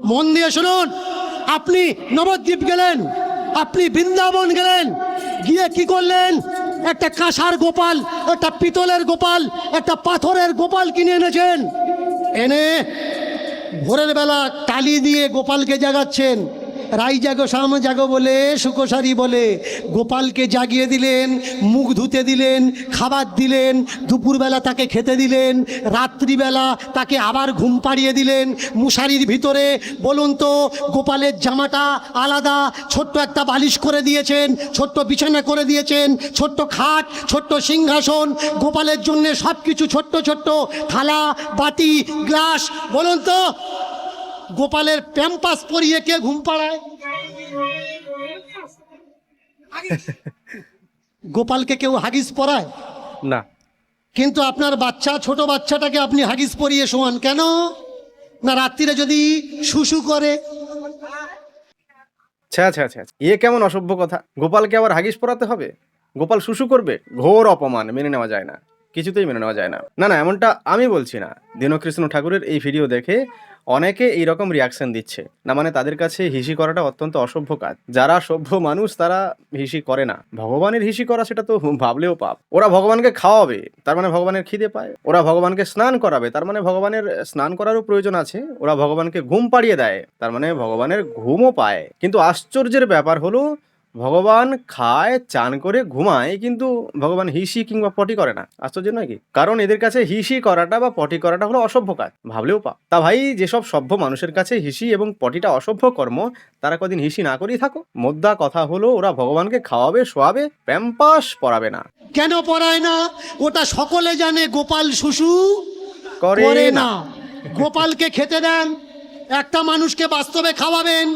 মন দিয়ে শুনুন, আপনি নবদ্বীপ গেলেন, আপনি বৃন্দাবন গেলেন, গিয়ে কি করলেন? একটা কাঁসার গোপাল, একটা পিতলের গোপাল, একটা পাথরের গোপাল কিনে এনেছেন। এনে ভোরের বেলা টালি দিয়ে গোপালকে জাগাচ্ছেন। রাই জাগো শাম জাগো বলে, সুকোসারি বলে গোপালকে জাগিয়ে দিলেন, মুখ ধুতে দিলেন, খাবার দিলেন, দুপুরবেলা তাকে খেতে দিলেন, রাত্রিবেলা তাকে আবার ঘুম পাড়িয়ে দিলেন মশারির ভিতরে। বলুন তো, গোপালের জামাটা আলাদা, ছোট্ট একটা বালিশ করে দিয়েছেন, ছোট্ট বিছানা করে দিয়েছেন, ছোট্ট খাট, ছোট্ট সিংহাসন, গোপালের জন্য সব কিছু ছোট্ট ছোট্ট, থালা বাটি গ্লাস। বলুন তো, গোপালের প্যাম্পাস পরিয়ে কে ঘুম পাড়ায়? গোপালকে কেউ হাগিস পরায় না। কিন্তু আপনার বাচ্চা, ছোট বাচ্চাটাকে আপনি হাগিস পরিয়ে শোয়ান কেন? না রাত্রিরে যদি শুশু করে। আচ্ছা আচ্ছা আচ্ছা, এ কেমন অসভ্য কথা! গোপালকে আবার হাগিস পরাতে হবে? গোপাল শুশু করবে? ঘোর অপমান, মেনে নেওয়া যায় না, কিছুতেই মেনে নেওয়া যায় না। না না, এমনটা আমি বলছি না। দীনকৃষ্ণ ঠাকুরের এই ভিডিও দেখে অনেকে এইরকম রিয়াকশন দিচ্ছে। না মানে তাদের কাছে হিসি করাটা অত্যন্ত অসভ্য কাজ। যারা সভ্য মানুষ তারা হিসি করে না। ভগবানের হিসি করা সেটা তো ভাবলেও পাপ। ওরা ভগবানকে খাওয়াবে, তার মানে ভগবানের খিদে পায়। ওরা ভগবানকে স্নান করাবে, তার মানে ভগবানের স্নান করারও প্রয়োজন আছে। ওরা ভগবানকে ঘুম পাড়িয়ে দেয়, তার মানে ভগবানের ঘুমও পায়। কিন্তু আশ্চর্যের ব্যাপার হলো, ভগবান খায়, চান করে, ঘুমায়, কিন্তু ভগবান হিসি কিংবা পটি করে না। আশ্চর্য নয় কি? কারণ এদের কাছে হিসি করাটা বা পটি করাটা হলো অসভ্য কাজ, ভাবলেও পাপ। তা ভাই, যেসব সভ্য মানুষের কাছে হিসি এবং পটিটা অসভ্য কর্ম, তারা কদিন হিসি না করেই থাকো। মোদ্দা কথা হলো, ওরা ভগবানকে খাওয়াবে, শোয়াবে, প্যাম্পাস পরাবে না। কেন পরায় না? ওটা সকলে জানে গোপাল শুশু করে করে না। না। গোপালকে খেতে দেন, একটা মানুষকে বাস্তবে খাওয়াবেন।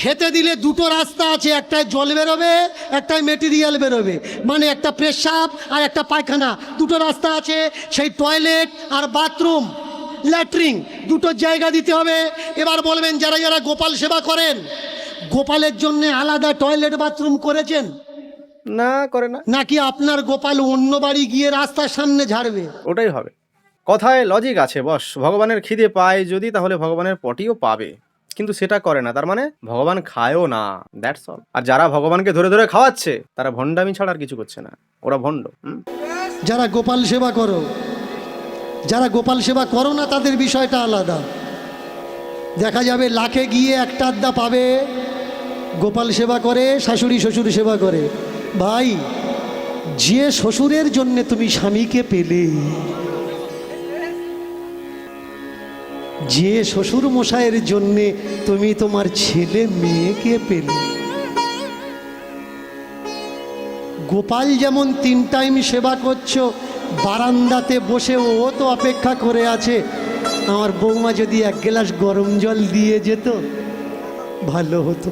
খেতে দিলে দুটো রাস্তা আছে, একটায় জল বেরোবে, একটায় মেটেরিয়াল বেরোবে, মানে একটা পেশাব আর একটা পায়খানা, দুটো রাস্তা আছে। সেই টয়লেট আর বাথরুম, ল্যাট্রিন, দুটো জায়গা দিতে হবে। এবার বলবেন, যারা যারা গোপাল সেবা করেন, গোপালের জন্য আলাদা টয়লেট বাথরুম করেছেন? না, করে না। নাকি আপনার গোপাল অন্য বাড়ি গিয়ে রাস্তার সামনে ঝাড়বে? ওটাই হবে। কথায় লজিক আছে বস। ভগবানের খিদে পায় যদি, তাহলে ভগবানের পটিও পাবে, কিন্তু সেটা করে না, তার মানে ভগবান খায়ও না, দ্যাটস অল। আর যারা ভগবানকে ধরে ধরে খাওয়াচ্ছে, তারা ভণ্ডামি ছাড়া আর কিছু করছে না, ওরা ভণ্ড। যারা গোপাল সেবা করো, যারা গোপাল সেবা করো না, তাদের বিষয়টা আলাদা। দেখা যাবে লাখে গিয়ে একটা আড্ডা পাবে গোপাল সেবা করে, শাশুড়ি শ্বশুর সেবা করে। ভাই, যে শ্বশুরের জন্য তুমি স্বামীকে পেলে, যে শ্বশুর মশাইয়ের জন্যে তুমি তোমার ছেলে মেয়েকে পেলে, গোপাল যেমন 3 টাইম সেবা করছো, বারান্দাতে বসে ও তো অপেক্ষা করে আছে, আমার বৌমা যদি 1 গ্লাস গরম জল দিয়ে যেত ভালো হতো।